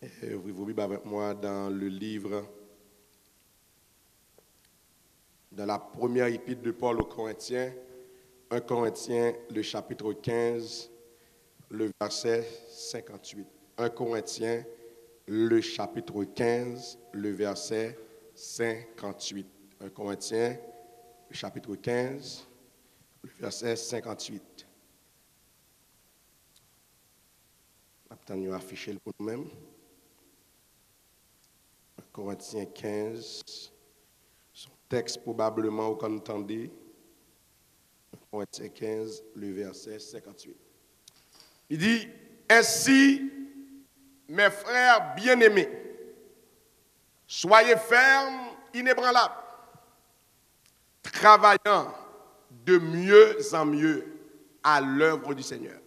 Ouvrez vos Bibles avec moi dans le livre, dans la première épître de Paul aux Corinthiens, 1 Corinthiens, le chapitre 15, le verset 58. 1 Corinthiens, le chapitre 15, le verset 58. 1 Corinthiens, le chapitre 15, le verset 58. Nous afficher pour nous-mêmes. 1 Corinthiens 15, son texte probablement vous entendez. 1 Corinthiens 15, le verset 58. Il dit, ainsi, mes frères bien-aimés, soyez fermes, inébranlables, travaillant de mieux en mieux à l'œuvre du Seigneur,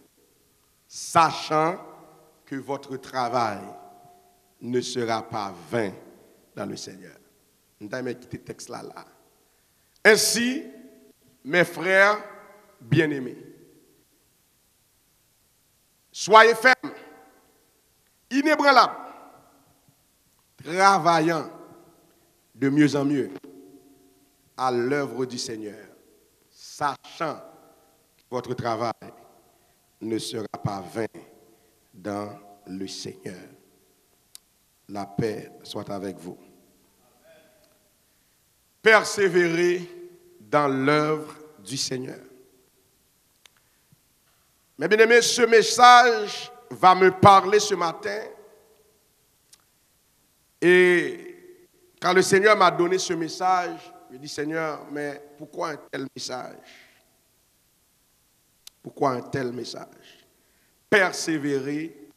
sachant que votre travail ne sera pas vain dans le Seigneur. Nous allons quitter le texte là. Ainsi, mes frères bien-aimés, soyez fermes, inébranlables, travaillant de mieux en mieux à l'œuvre du Seigneur, sachant que votre travail ne sera pas vain dans le Seigneur. La paix soit avec vous. Persévérez dans l'œuvre du Seigneur. Mes bien-aimés, ce message va me parler ce matin. Et quand le Seigneur m'a donné ce message, je dis, Seigneur, mais pourquoi un tel message? Pourquoi un tel message? Persévérer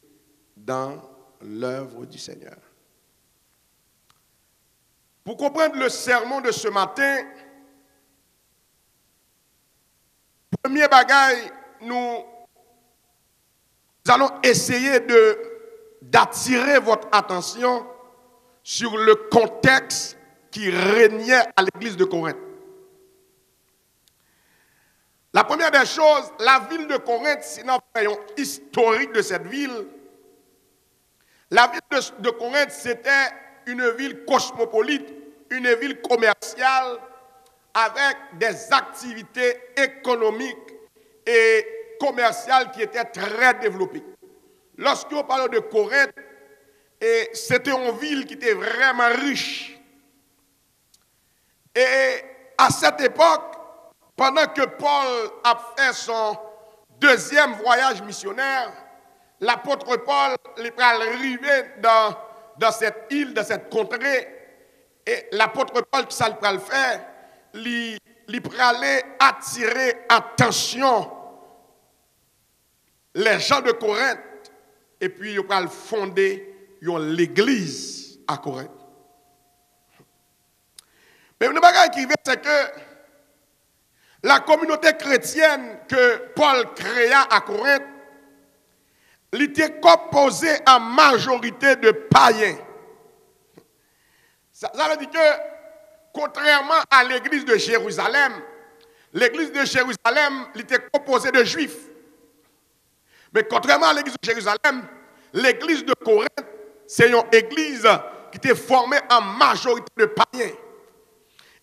dans l'œuvre du Seigneur. Pour comprendre le sermon de ce matin, premier bagaille, nous allons essayer d'attirer votre attention sur le contexte qui régnait à l'église de Corinthe. La première des choses, la ville de Corinthe, sinon voyons historique de cette ville, la ville de Corinthe, c'était une ville cosmopolite, une ville commerciale avec des activités économiques et commerciales qui étaient très développées. Lorsqu'on parle de Corinthe, c'était une ville qui était vraiment riche. Et à cette époque, pendant que Paul a fait son deuxième voyage missionnaire, l'apôtre Paul est arrivé dans cette île, dans cette contrée, et l'apôtre Paul, qui ça le faire, il allait attirer attention les gens de Corinthe, et puis il va fonder l'église à Corinthe. Mais une chose qui vient, c'est que la communauté chrétienne que Paul créa à Corinthe, elle était composée en majorité de païens. Ça veut dire que, contrairement à l'église de Jérusalem, elle était composée de juifs. Mais contrairement à l'église de Jérusalem, l'église de Corinthe, c'est une église qui était formée en majorité de païens.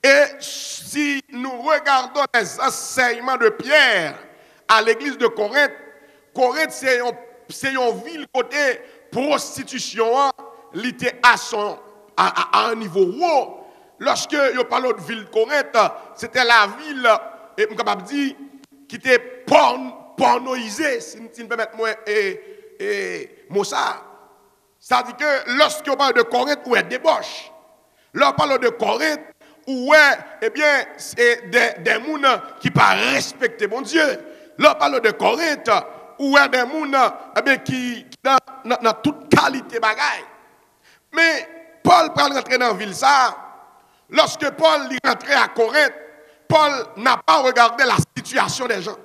Et si nous regardons les enseignements de Pierre à l'église de Corinthe, Corinthe c'est une ville côté prostitution, elle était à un niveau haut. Lorsque je parle de ville de Corinthe, c'était la ville, et capable dire, qui était pornoisée, si je peux mettre moi ça. Ça dit que lorsque on parle de Corinthe, où est débauche. Lorsqu'on parle de Corinthe, où est, eh bien, c'est des gens qui ne pas respecter mon Dieu. Lorsqu'on parle de Corinthe, où est des gens eh bien, qui dans toute qualité bagaille. Mais Paul peut rentrer dans la ville ça. Lorsque Paul est rentré à Corinthe, Paul n'a pas regardé la situation des gens.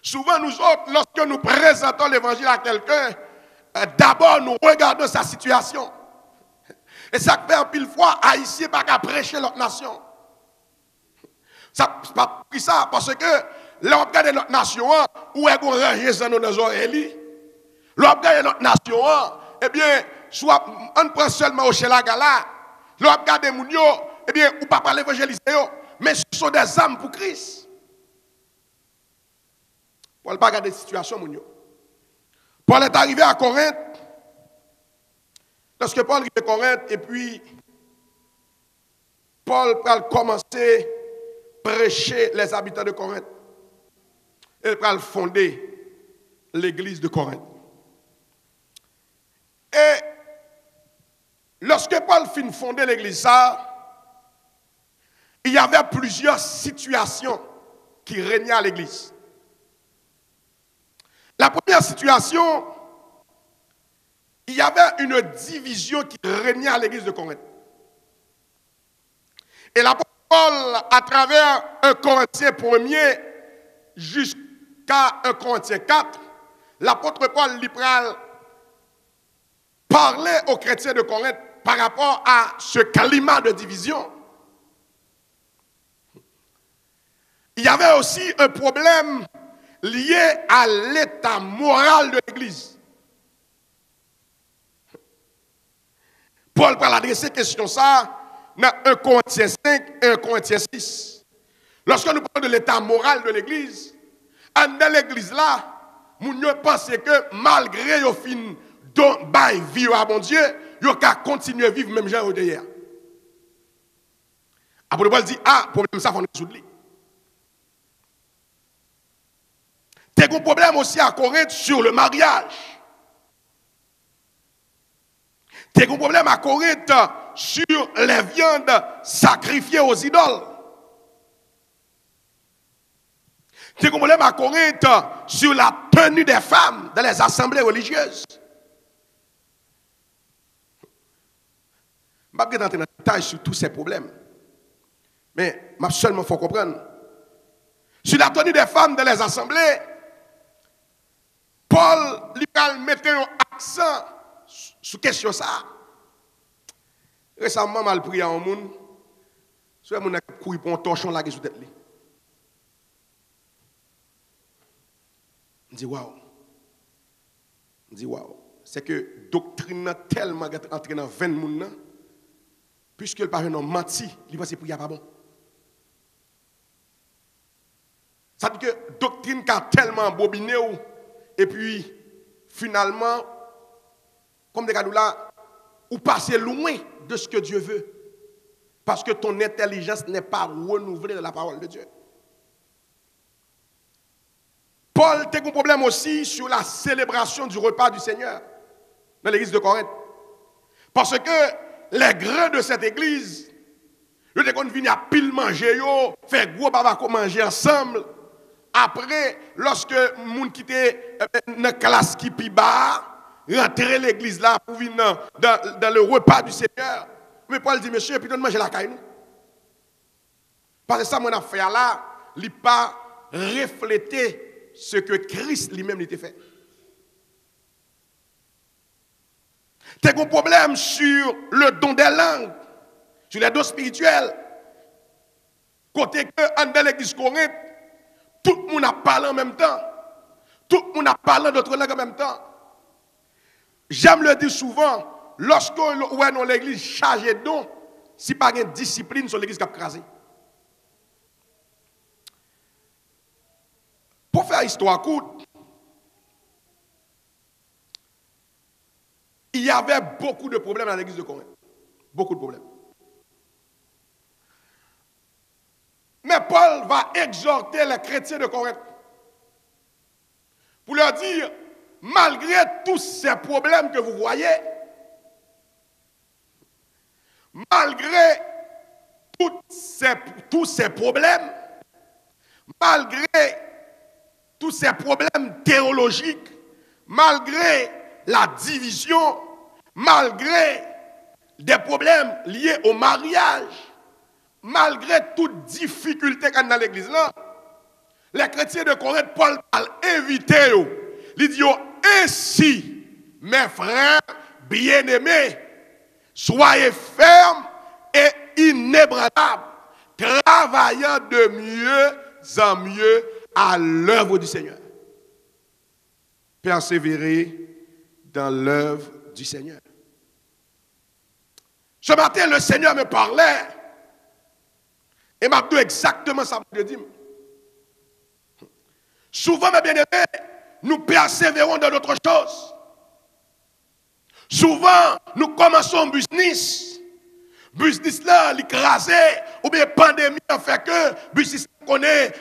Souvent, nous autres, lorsque nous présentons l'évangile à quelqu'un, d'abord nous regardons sa situation. Et ça fait un pile fois, Haïtien pas qu'à prêcher l'autre nation. Ça pas pris ça parce que là on regarde l'autre nation, où est qu'on range dans nos oreilles. Là on regarde l'autre nation, eh bien, soit on prend seulement au chez la gala, l'on regarde moun yo, eh bien, ou pas parler évangéliser yo, mais ce sont des âmes pour Christ. Paul pas regarder situation moun yo. Paul est arrivé à Corinthe. Lorsque Paul arrive à Corinthe, et puis Paul va commencer à prêcher les habitants de Corinthe. Il va fonder l'église de Corinthe. Et lorsque Paul finit de fonder l'église, il y avait plusieurs situations qui régnaient à l'église. La première situation, il y avait une division qui régnait à l'église de Corinthe. Et l'apôtre Paul, à travers 1 Corinthiens 1er jusqu'à 1 Corinthiens 4, l'apôtre Paul lui parlait aux chrétiens de Corinthe par rapport à ce climat de division. Il y avait aussi un problème lié à l'état moral de l'Église. Paul va adresser question ça dans 1 Corinthiens 5 et 1 Corinthiens 6. Lorsque nous parlons de l'état moral de l'Église, dans l'Église là, nous pensons que malgré le fin de bail vie à bon Dieu, ils ont continuer à vivre même genre derrière. Après Paul dit problème ça faut résoudre. Il y a un problème aussi à Corinthe sur le mariage. Il y a un problème à Corinthe sur les viandes sacrifiées aux idoles. Il y a un problème à Corinthe sur la tenue des femmes dans les assemblées religieuses. Je ne vais pas entrer dans le détail sur tous ces problèmes. Mais seulement il faut comprendre. Sur la tenue des femmes dans les assemblées, Paul mettait un accent sur question ça. Récemment, mal prié à un monde, soit mon a couru pour un torchon là qui sous tête. Je dis waouh. Je dis waouh. C'est que doctrine tellement entré dans 20 moun puisque le parent menti, il pense prier pas bon. Ça veut dire que doctrine a tellement bobiné et puis finalement comme des gars là ou passer loin de ce que Dieu veut parce que ton intelligence n'est pas renouvelée dans la parole de Dieu. Paul a un problème aussi sur la célébration du repas du Seigneur dans l'église de Corinthe. Parce que les grands de cette église, ils ont venus à pile manger, faire gros babako manger ensemble. Après, lorsque les gens qui étaient dans la classe qui pi bas, rentrer l'église là pour venir dans le repas du Seigneur. Mais Paul dit, monsieur, puis donne-moi la caille. Parce que ça, mon affaire là, il n'a pas reflété ce que Christ lui-même était fait. Tu as un problème sur le don des langues, sur les dons spirituels. Côté que dans l'église Corinthe, tout le monde a parlé en même temps. Tout le monde a parlé d'autres langues en même temps. J'aime le dire souvent, lorsqu'on est dans l'église chargée de dons, si pas une discipline sur l'église qui a crasé. Pour faire histoire courte, il y avait beaucoup de problèmes dans l'église de Corinthe. Beaucoup de problèmes. Mais Paul va exhorter les chrétiens de Corinthe pour leur dire, malgré tous ces problèmes que vous voyez, malgré tous ces problèmes, malgré tous ces problèmes théologiques, malgré la division, malgré des problèmes liés au mariage, malgré toute difficulté qu'il y a dans l'église là, les chrétiens de Corinthe, Paul a invité, il dit ainsi, mes frères bien-aimés, soyez fermes et inébranlables, travaillant de mieux en mieux à l'œuvre du Seigneur. Persévérer dans l'œuvre du Seigneur. Ce matin, le Seigneur me parlait et m'a dit exactement ça. Souvent, mes bien-aimés, nous persévérons dans d'autres choses. Souvent, nous commençons un business. Business là, l'écrasé, ou bien pandémie a fait que business connaît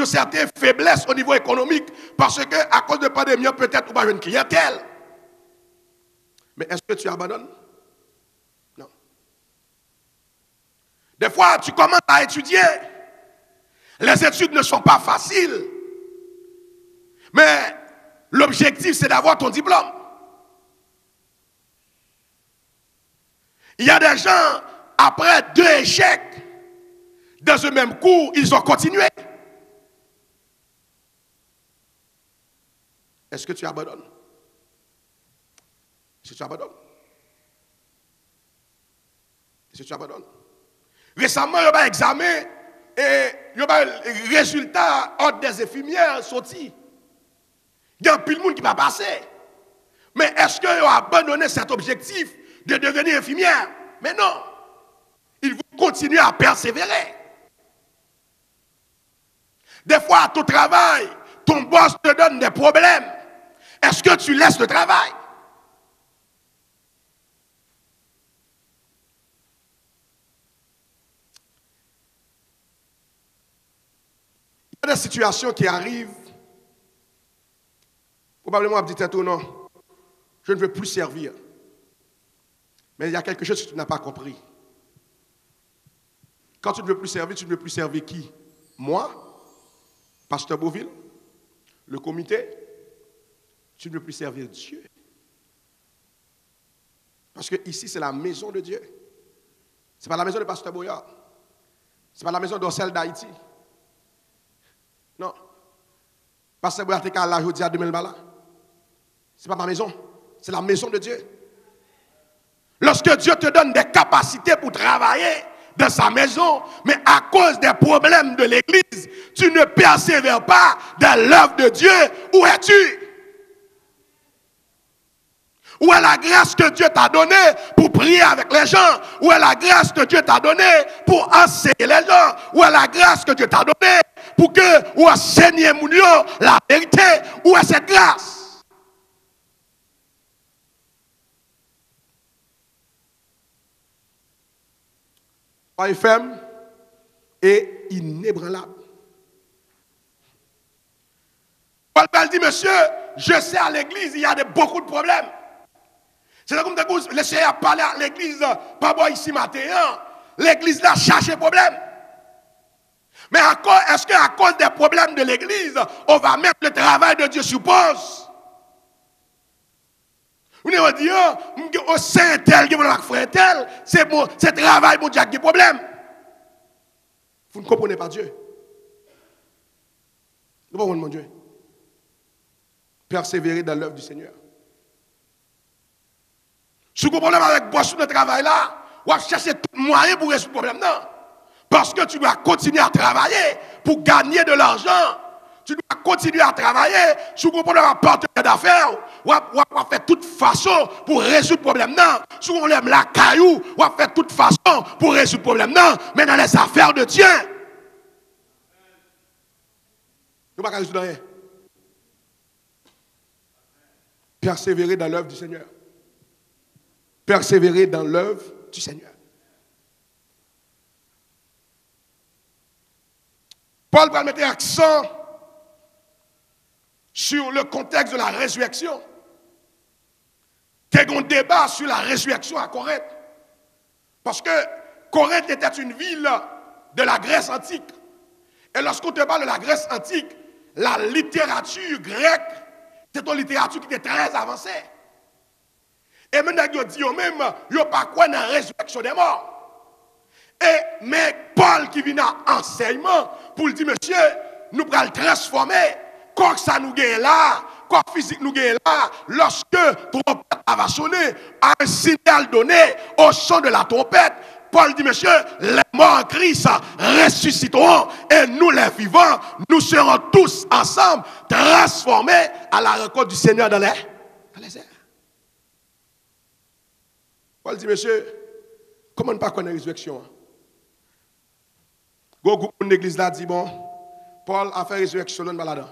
certaines faiblesses au niveau économique parce que à cause de pandémie, peut-être ou pas une clientèle. Mais est-ce que tu abandonnes? Non. Des fois, tu commences à étudier. Les études ne sont pas faciles. Mais l'objectif, c'est d'avoir ton diplôme. Il y a des gens, après 2 échecs, dans ce même cours, ils ont continué. Est-ce que tu abandonnes? Est-ce que tu abandonnes? Est-ce que tu abandonnes? Récemment, il y a un examen et il y a un résultat entre des infirmières sorti. Il y a plus de monde qui va passer. Mais est-ce qu'ils ont abandonné cet objectif de devenir infirmière? Mais non. Ils vont continuer à persévérer. Des fois, à ton travail, ton boss te donne des problèmes. Est-ce que tu laisses le travail? Il y a des situations qui arrivent. Probablement, on va dire non, je ne veux plus servir. Mais il y a quelque chose que tu n'as pas compris. Quand tu ne veux plus servir qui? Moi, Pasteur Beauville, le comité, tu ne veux plus servir Dieu. Parce que ici, c'est la maison de Dieu. Ce n'est pas la maison de Pasteur Boyard. Ce n'est pas la maison d'Orcel d'Haïti. Non. Pasteur Boyard, tu as l'âge à 2000 balles. Ce n'est pas ma maison. C'est la maison de Dieu. Lorsque Dieu te donne des capacités pour travailler dans sa maison, mais à cause des problèmes de l'église, tu ne persévères pas dans l'œuvre de Dieu, où es-tu? Où est la grâce que Dieu t'a donnée pour prier avec les gens? Où est la grâce que Dieu t'a donnée pour enseigner les gens? Où est la grâce que Dieu t'a donnée pour que vous enseignez la vérité? Où est cette grâce? Soyez ferme et inébranlable. Paul dit, monsieur, je sais à l'église, il y a beaucoup de problèmes. C'est comme le Seigneur a parlé à l'église, pas bon ici matin, l'église là cherche des problèmes. Mais est-ce qu'à cause des problèmes de l'église, on va mettre le travail de Dieu sur pause? On va dire, oh, c'est tel, frère tel, c'est bon, c'est travail, mon Dieu, qui a des problèmes. Vous ne comprenez pas Dieu. Vous comprenez mon Dieu. Persévérer dans l'œuvre du Seigneur. Si vous comprenez avec le travail là, vous allez chercher tout moyen pour résoudre le problème. Non. Parce que tu dois continuer à travailler pour gagner de l'argent. Tu dois continuer à travailler. Si vous comprenez un partenaire d'affaires, vous allez faire toute façon pour résoudre le problème. Non. Si vous voulez la caillou, vous allez faire toute façon pour résoudre le problème. Non. Mais dans les affaires de Dieu, nous ne pouvons pas résoudre rien. Persévérer dans l'œuvre du Seigneur. Persévérer dans l'œuvre du Seigneur. Paul va mettre l'accent sur le contexte de la résurrection. Il y a un débat sur la résurrection à Corinthe. Parce que Corinthe était une ville de la Grèce antique. Et lorsqu'on te parle de la Grèce antique, la littérature grecque, c'est une littérature qui était très avancée. Et maintenant, ils disent même, ils n'ont pas quoi dans la résurrection des morts. Mais Paul qui vient à enseignement pour dire, monsieur, nous allons le transformer. Quand ça nous gagne là, quand physique nous gagne là, lorsque trompette va sonner, à un signal donné au son de la trompette, Paul dit, monsieur, les morts en Christ ressusciteront et nous les vivants, nous serons tous ensemble transformés à la rencontre du Seigneur dans les airs. Paul dit, monsieur, comment ne pas connaître la résurrection? Le groupe de l'église là dit, bon, Paul a fait résurrection, non, malade.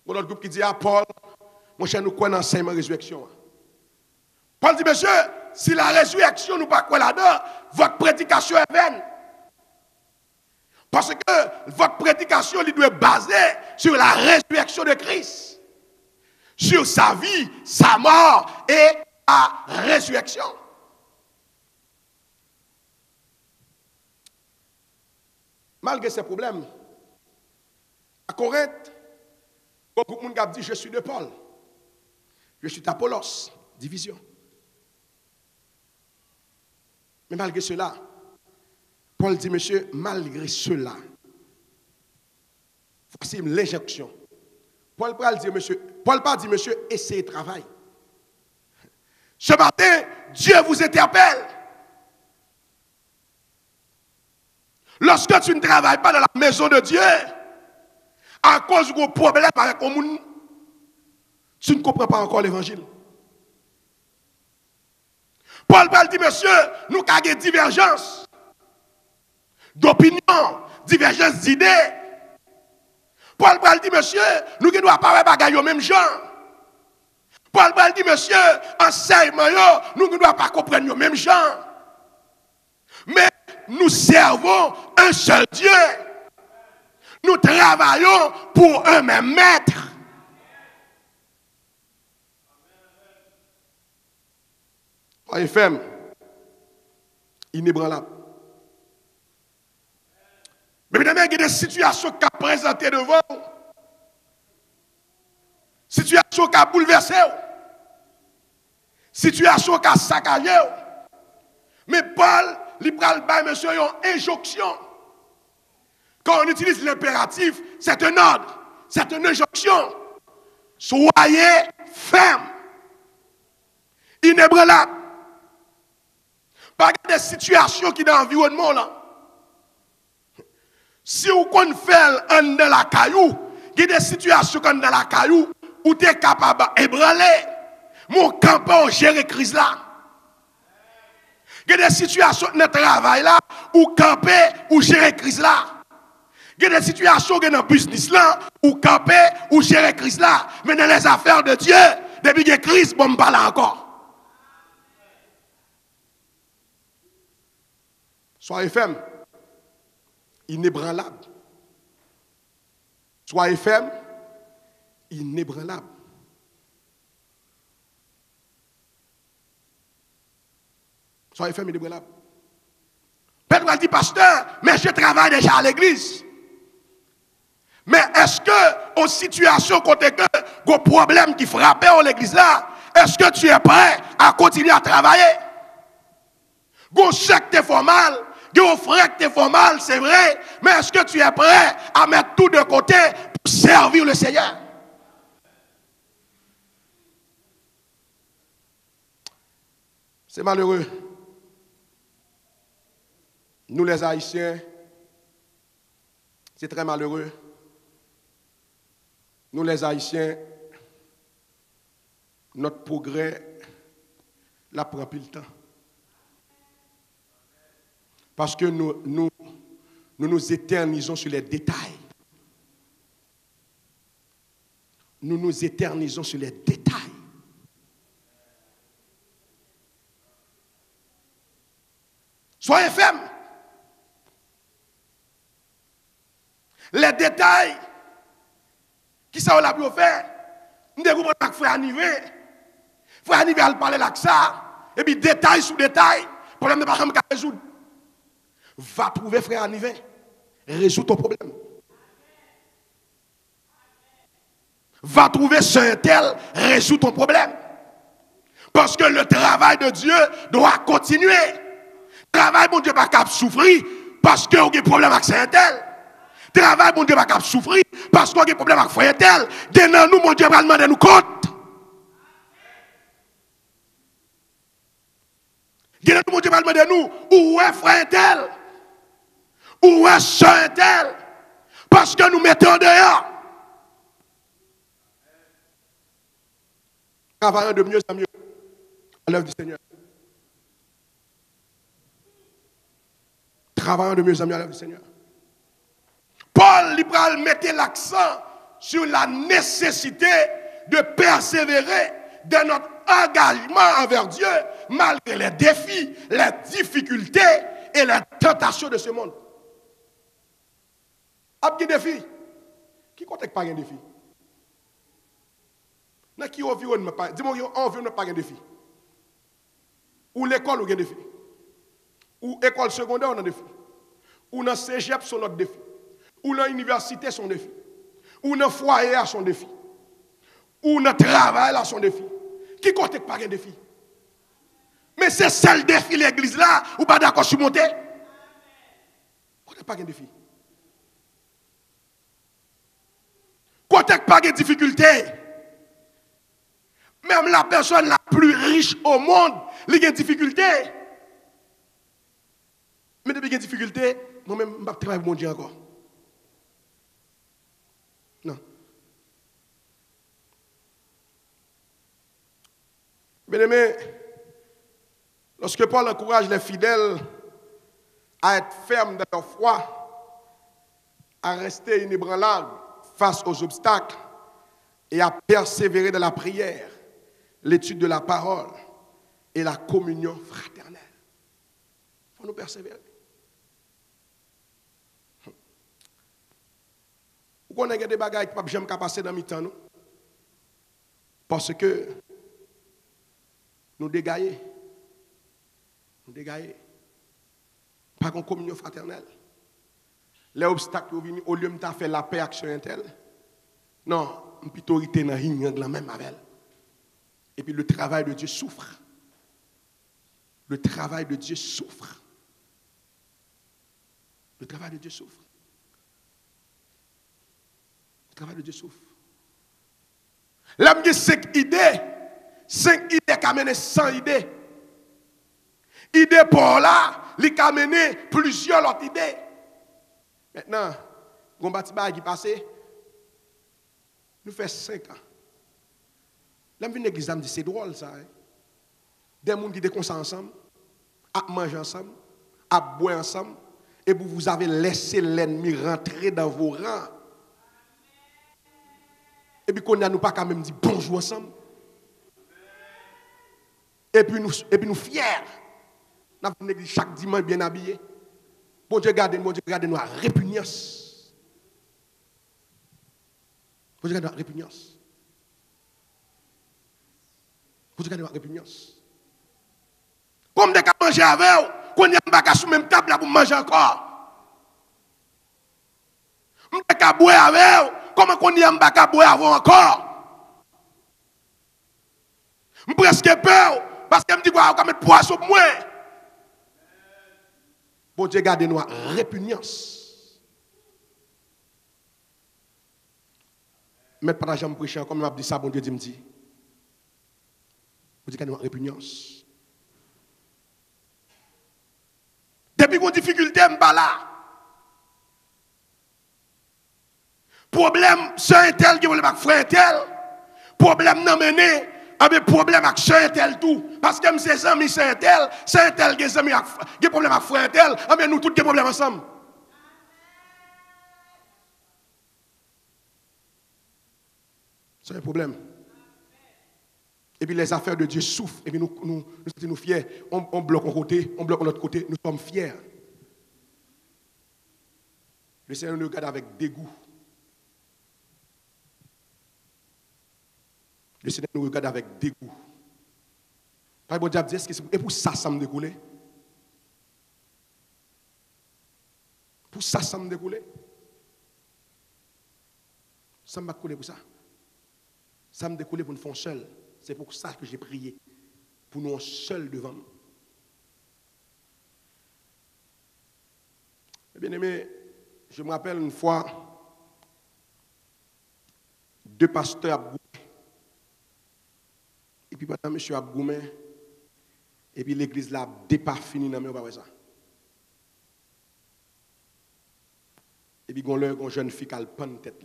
L'autre groupe qui dit, ah, Paul, mon cher, nous croyons enseignement résurrection. Paul dit, monsieur, si la résurrection nous pas quoi là-dedans, votre prédication est vaine. Parce que votre prédication il doit baser sur la résurrection de Christ. Sur sa vie, sa mort et sa résurrection. Malgré ces problèmes, à Corinthe, beaucoup de monde a dit, je suis de Paul. Je suis d'Apollos, division. Mais malgré cela, Paul dit, monsieur, malgré cela, voici l'injection. Paul pas dit, monsieur, essayez de travailler. Ce matin, Dieu vous interpelle. Lorsque tu ne travailles pas dans la maison de Dieu, à cause de problème avec le monde, tu ne comprends pas encore l'évangile. Paul dit, monsieur, nous avons des divergences d'opinion, divergences d'idées. Paul dit, monsieur, nous ne devons pas faire au même genre. Paul dit, monsieur, enseignement, nous ne devons pas comprendre le même genre. Mais nous servons un seul Dieu. Nous travaillons pour un même maître. FM, inébranlable. Mais évidemment, il y a des situations qui sont présentées devant vous. Situations qui ont bouleversé. Situations qui ont saccagé. Mais Paul, il parle, monsieur, une injonction. Quand on utilise l'impératif, c'est un ordre, c'est une injonction. Soyez fermes, inébranlables. Pas des situations qui sont dans l'environnement là. Si vous fait dans la caillou, il y a des situations dans la caillou où tu es capable d'ébranler. Mon campement gérer crise là. Il y a des situations dans le travail là où camper ou gérer crise là. Il y a des situations dans le business là où camper ou gérer crise là. Mais dans les affaires de Dieu, depuis qu'il y a crise, bon, pas là encore. Soyez fermes, inébranlables. Soyez fermes, inébranlables. Soyez fermes, inébranlables. Pedro a dit, pasteur, mais je travaille déjà à l'église. Mais est-ce que, aux situations côté que, aux problèmes qui frappaient à l'église là, est-ce que tu es prêt à continuer à travailler? Go chèque te fait mal, go frère te fait mal, c'est vrai, mais est-ce que tu es prêt à mettre tout de côté pour servir le Seigneur? C'est malheureux. Nous les Haïtiens, c'est très malheureux. Nous les Haïtiens, notre progrès, la prend plus le temps. Parce que nous éternisons sur les détails. Nous nous éternisons sur les détails. Soyez fermes. Les détails qui sont là pour faire, nous devons faire frère Anivé. Frère Anivé a parlé là que ça. Et puis détail sous détail, problème de pas résoudre. Va trouver frère Anivé. Résout ton problème. Va trouver sœur tel, résout ton problème. Parce que le travail de Dieu doit continuer. Le travail, mon Dieu, pas capable de souffrir parce qu'il y a des problèmes avec sœur tel. Travail, mon Dieu, pas capable de souffrir parce qu'il y a des problèmes avec frère tel. Dès nous, mon Dieu, va demander nous compte. Dès nous, mon Dieu, va demander nous où est frère tel. Où est sœur tel. Parce que nous mettons dehors. Travaillant de mieux en mieux à l'œuvre du Seigneur. travaillant de mieux en mieux avec le Seigneur. Paul libéral mettait l'accent sur la nécessité de persévérer dans notre engagement envers Dieu, malgré les défis, les difficultés et les tentations de ce monde. Quel défi? Qui compte pas un défi? Dans qui environnement pas? Dis-moi, environnement pas un défi. Ou l'école ou un défi. Ou école secondaire on a un défi. Ou dans cégep son notre défi. Ou dans l'université son défi. Ou dans foyer à son défi. Ou dans travail à son défi. Qui compte pas un défi? Mais c'est seul défi l'église là, ou pas d'accord sur monter? Compte pas un défi. Compte pas de difficulté. Même la personne la plus riche au monde, il y a des difficultés. Mais depuis qu'il y a des difficultés, moi-même, je ne vais pas travailler pour mon Dieu encore. Non. Bien aimé, lorsque Paul encourage les fidèles à être fermes dans leur foi, à rester inébranlables face aux obstacles et à persévérer dans la prière, l'étude de la parole et la communion fraternelle. Il faut nous persévérer. Vous connaissez des bagages qui ne peuvent pas passer dans le temps, nous? Parce que nous dégaillons. Nous dégaillons. Pas de communion fraternelle. Les obstacles viennent au lieu de faire la paix avec un tel. Non, on peut plutôt rester dans la même avec elle. Et puis le travail de Dieu souffre. Le travail de Dieu souffre. Le travail de Dieu souffre. Le travail de Dieu souffre. L'homme a 5 idées. 5 idées qui amènent 100 idées. Idée pour là, il a amené plusieurs autres idées. Maintenant, on va qui passé, nous fait 5 ans. Là, je viens à l'église, je me dis, c'est drôle ça. Hein? Des gens qui étaient ensemble, à manger ensemble, à boire ensemble, et vous avez laissé l'ennemi rentrer dans vos rangs. Et puis qu'on n'a nous pas quand même dit bonjour ensemble. Et puis nous fiers. Nous avons une église chaque dimanche bien habillé. Bon Dieu garde nous à répugnance. Bon Dieu garde nous à répugnance. Bon Dieu garde nous à répugnance. Comme des cas manger avec vous, qu'on y a un bagage sur la même table là pour manger encore. Des cas boire avec vous, comment qu'on y a un bagage boire avec encore. Je presque peur parce que je me dis qu'on va mettre poisson pour moi. Bon Dieu garde nous à répugnance. Mais pas jamais prêcher comme je dit ça, bon Dieu me dit. Bon Dieu garde nous à répugnance. Depuis qu'on difficulté, je ne suis pas là. Problème, c'est un tel qui veut le frère un tel. Problème non mené, avec problème avec un tel tout. Parce que c'est amis, c'est un tel qui a problème avec frère un tel, mais nous tous des problèmes ensemble. C'est un problème. Et puis les affaires de Dieu souffrent. Et puis nous fiers. On bloque un côté, on bloque de l'autre côté. Nous sommes fiers. Le Seigneur nous regarde avec dégoût. Le Seigneur nous regarde avec dégoût. Par exemple, Dieu dit, et pour ça, ça me découle. Pour ça, ça me découle. Ça me découle pour ça. Ça me découle pour nous faire seul. C'est pour ça que j'ai prié. Pour nous seuls devant nous. Bien aimé, je me rappelle une fois, 2 pasteurs Abgoumé. Et puis pendant M. Abgoumé, et puis l'église là, départ fini dans le ça. Et puis il y a une jeune fille qui a le pan de tête.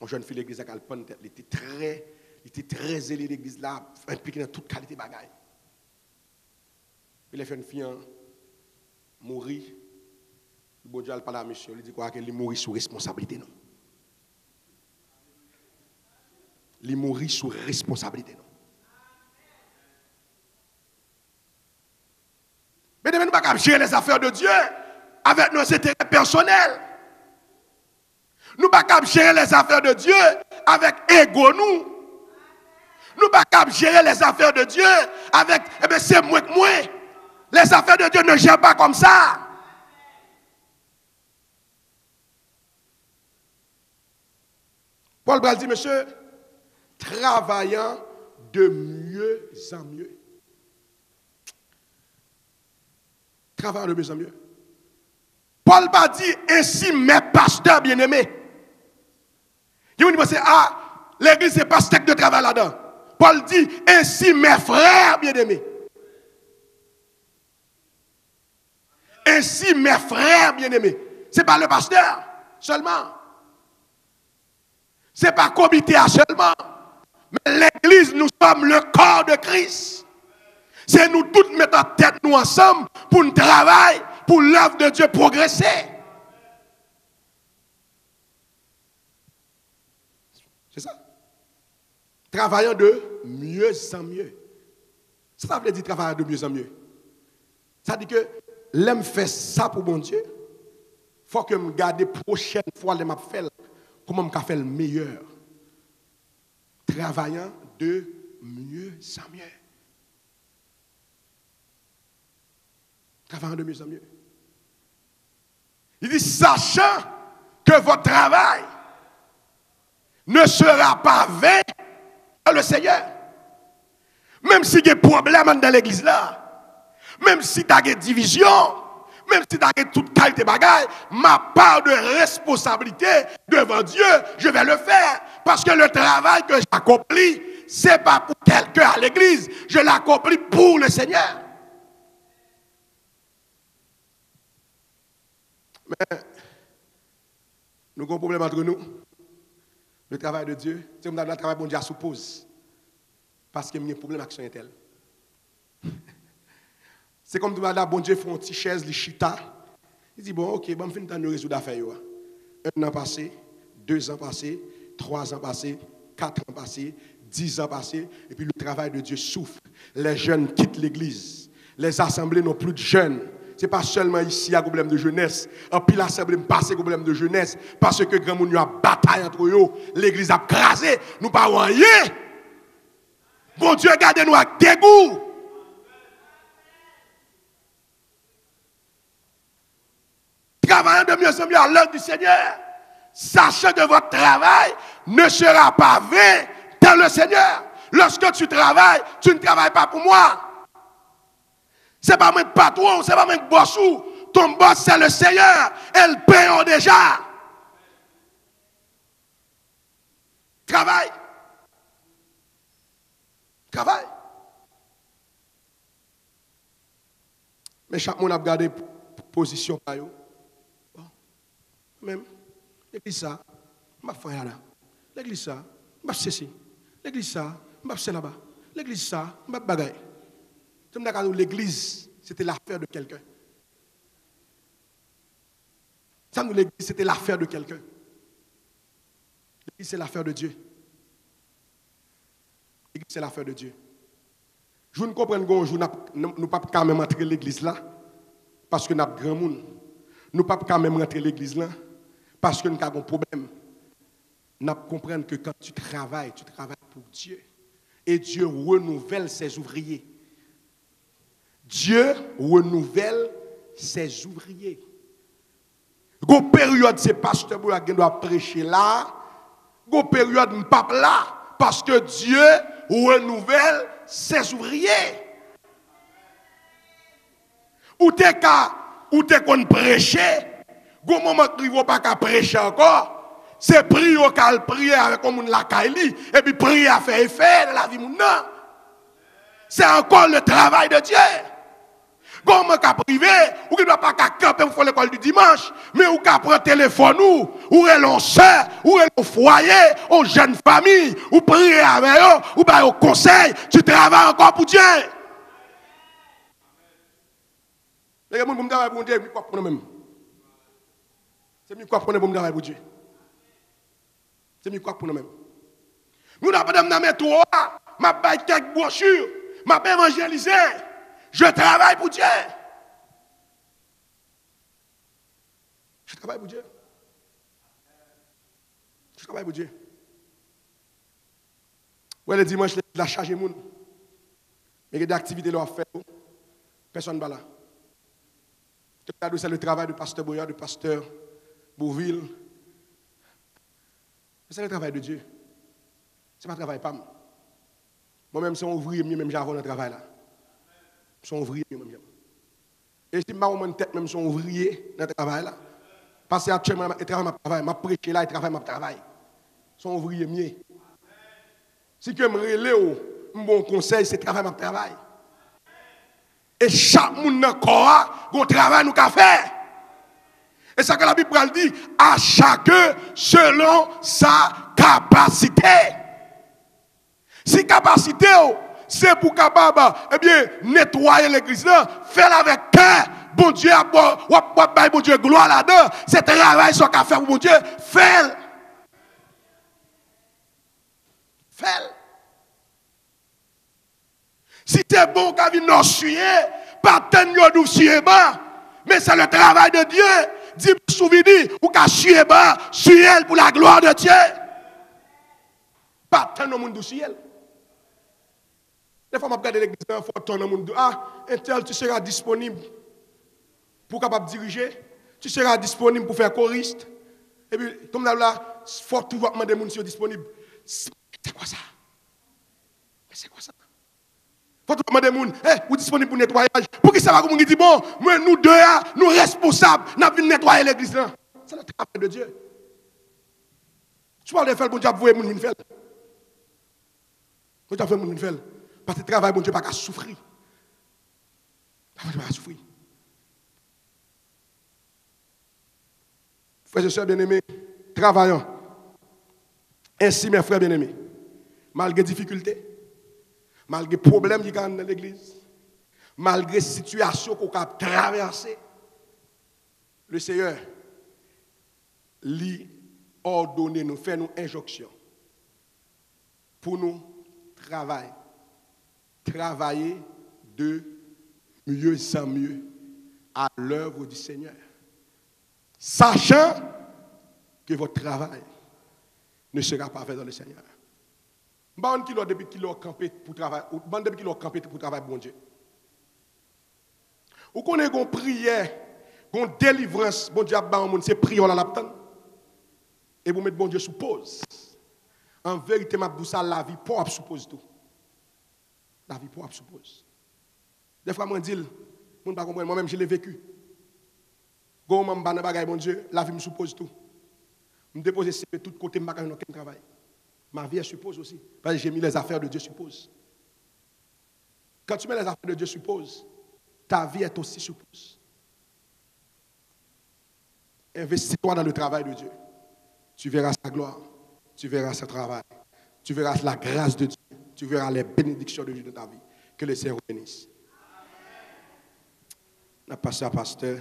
Une jeune fille de l'église qui a le pan de tête. Il était très zélé l'église là, impliqué dans toute qualité de bagaille. Il a fait une fille, mourir. Bon Dieu, pas la mission. Il dit quoi? Qu'il mourit sous responsabilité. Non. Il mourit sous responsabilité. Non. Mais nous ne pouvons pas gérer les affaires de Dieu avec nos intérêts personnels. Nous ne pouvons pas gérer les affaires de Dieu avec ego nous. Nous ne pouvons pas gérer les affaires de Dieu avec, eh bien, c'est moi que moi. Les affaires de Dieu ne gèrent pas comme ça. Paul Bral dit, monsieur, travaillant de mieux en mieux. Travaillant de mieux en mieux. Paul va dire, ainsi mes pasteurs bien-aimés. Ils vont dire, ah, l'église c'est pas steak de travail là-dedans. Paul dit, ainsi mes frères bien-aimés. Ainsi mes frères bien-aimés. Ce n'est pas le pasteur seulement. Ce n'est pas le comité seulement. Mais l'église, nous sommes le corps de Christ. C'est nous tous mettons tête nous ensemble pour nous travailler, pour l'œuvre de Dieu progresser. C'est ça. Travaillant de mieux en mieux. Ça veut dire travailler de mieux en mieux. Ça dit que l'aime fait ça pour mon Dieu. Il faut que je me garde prochaine fois les m'a fait comment je faire le meilleur. Travaillant de mieux en mieux. Travaillant de mieux en mieux. Il dit, sachant que votre travail ne sera pas vain dans le Seigneur. Même s'il y a des problèmes dans l'église là, même si tu as des divisions, même si tu as toute qualité de bagaille, ma part de responsabilité devant Dieu, je vais le faire. Parce que le travail que j'accomplis, ce n'est pas pour quelqu'un à l'église, je l'accomplis pour le Seigneur. Mais nous avons un problème entre nous. Le travail de Dieu, c'est comme le travail de Dieu suppose. Parce qu'il y a un problème avec son intel. C'est comme si bon Dieu fait une petite chaise, les chita. Il dit, bon, ok, bon, je finis de résoudre l'affaire. 1 an passé, 2 ans passé, 3 ans passé, 4 ans passé, 10 ans passé, et puis le travail de Dieu souffre. Les jeunes quittent l'église. Les assemblées n'ont plus de jeunes. Ce n'est pas seulement ici il y a un problème de jeunesse. Et puis l'assemblée passe un problème de jeunesse. Parce que grand monde a bataille entre eux. L'église a crasé. Nous ne parlons rien. Bon Dieu, gardez-nous avec dégoût. Travaillant de mieux en mieux à l'œuvre du Seigneur. Sachant que votre travail ne sera pas vain dans le Seigneur. Lorsque tu travailles, tu ne travailles pas pour moi. Ce n'est pas mon patron, ce n'est pas mon bossou. Ton boss, c'est le Seigneur. Elle paye déjà. Travaille. Travaille. Mais chaque monde a gardé position. Bon. Même, l'église ça, je vais faire là. L'église ça, je vais faire ceci. L'église ça, je vais faire là-bas. L'église ça, je vais faire bagaille. L'église, c'était l'affaire de quelqu'un. Ça nous l'église, c'était l'affaire de quelqu'un. L'église, c'est l'affaire de Dieu. L'église, c'est l'affaire de Dieu. Je ne comprends pas que nous ne pouvons pas quand même entrer l'église là, parce que nous avons grand monde. Nous ne pouvons pas quand même entrer l'église là, parce que nous avons un problème. Nous comprenons que quand tu travailles pour Dieu. Et Dieu renouvelle ses ouvriers. Dieu renouvelle ses ouvriers. Go période c'est pasteur qui doit prêcher là, go période m'pap là parce que Dieu renouvelle ses ouvriers. Ou t'es qu'on prêcher, go moment qui pas qu'à prêcher encore, c'est prier qu'à prier avec comme la kaili et puis prier à faire effet dans la vie moun nan. C'est encore le travail de Dieu. Comment qu'à privé, ou qui ne doit pas camper pour l'école du dimanche, mais ou qu'à prendre téléphone ou est l'on soeur, ou est au foyer, aux jeunes familles, ou prier avec eux, ou bien au conseil, tu travailles encore pour Dieu. Les gens qui travaillent pour Dieu, ils quoi pour nous-mêmes. C'est mieux quoi pour nous travailler pour Dieu. C'est mieux quoi pour nous-mêmes. Nous n'avons pas de métro, ma baille quelques brochures, ma évangélisé. Je travaille pour Dieu. Je travaille pour Dieu. Je travaille pour Dieu. Ouais, le dimanche, la charge est moun. Mais il y a des activités à faire. Personne ne va là. C'est le travail du pasteur Boyard, du pasteur Bourville. C'est le travail de Dieu. Ce n'est pas le travail pas. Moi-même, c'est un ouvrier, même j'avais le travail là. Je suis un ouvrier, même. Et si je suis tête, même, je suis un ouvrier dans le travail là. Parce que actuellement, je travaille, je prêche là, je travaille. Je suis un ouvrier mieux. Si je me relève, un bon conseil, c'est travail, je travaille. Et chaque monde dans le corps, un travail nous faire. Et ça que la Bible dit, à chacun selon sa capacité. Si capacité, c'est pour capable, eh bien, nettoyer l'église là, faire avec cœur. Bon Dieu, bon Dieu, gloire là-dedans. C'est travail sur qu'a fait pour bon Dieu. Fais. Si tu es bon, qu'à venir nous suyer, pas tenir nous suyer bas. Mais c'est le travail de Dieu. Dis-moi, souvenir, ou qu'à suyer bas, suyer pour la gloire de Dieu. Pas tenir nous suyer. Des fois, je regarde l'église, il faut tourner le monde. Ah, un tel, tu seras disponible pour capable diriger. Tu seras disponible pour faire choriste. Et puis, comme là, il faut tout demander les gens disponibles. C'est quoi ça? C'est quoi ça? Il faut tout demander les gens, vous disponible pour le nettoyage. Pour qui ça va, comme on dit, bon, nous deux, nous responsables, nous venons nettoyer l'église là. C'est le travail de Dieu. Tu parles de faire, bon Dieu, vous voyez, vous faire. Bon Dieu, vous faire. Parce que le travail, bon Dieu, pas qu'à souffrir. Pas qu'à souffrir. Frères et sœurs bien-aimés, travaillons. Ainsi, mes frères bien-aimés, malgré difficultés, malgré problèmes qui y a dans l'église, malgré situations qu'on a traversées, le Seigneur lui ordonne, nous fait nous injonction pour nous travailler de mieux en mieux à l'œuvre du Seigneur. Sachant que votre travail ne sera pas fait dans le Seigneur. Bon qui depuis qu'il a campé pour travailler, bon depuis qu'il a campé pour travailler bon Dieu. Ou qu'on ait une prière, une délivrance, bon Dieu a ban c'est prière là l'aptan. Et vous mettez bon Dieu sous pause. En vérité m'a dit ça la vie pour suppose tout. La vie pour suppose. Des fois moi dis, mon pas comprendre moi-même je l'ai vécu. Go m'en ban bagay bon Dieu, la vie me suppose tout. Me déposer de tout côté me pas aucun travail. Ma vie elle suppose aussi parce que j'ai mis les affaires de Dieu suppose. Quand tu mets les affaires de Dieu suppose, ta vie est aussi suppose. Investis-toi dans le travail de Dieu. Tu verras sa gloire, tu verras ce travail, tu verras la grâce de Dieu, tu verras les bénédictions de Dieu dans ta vie. Que le Seigneur bénisse. La pasteur.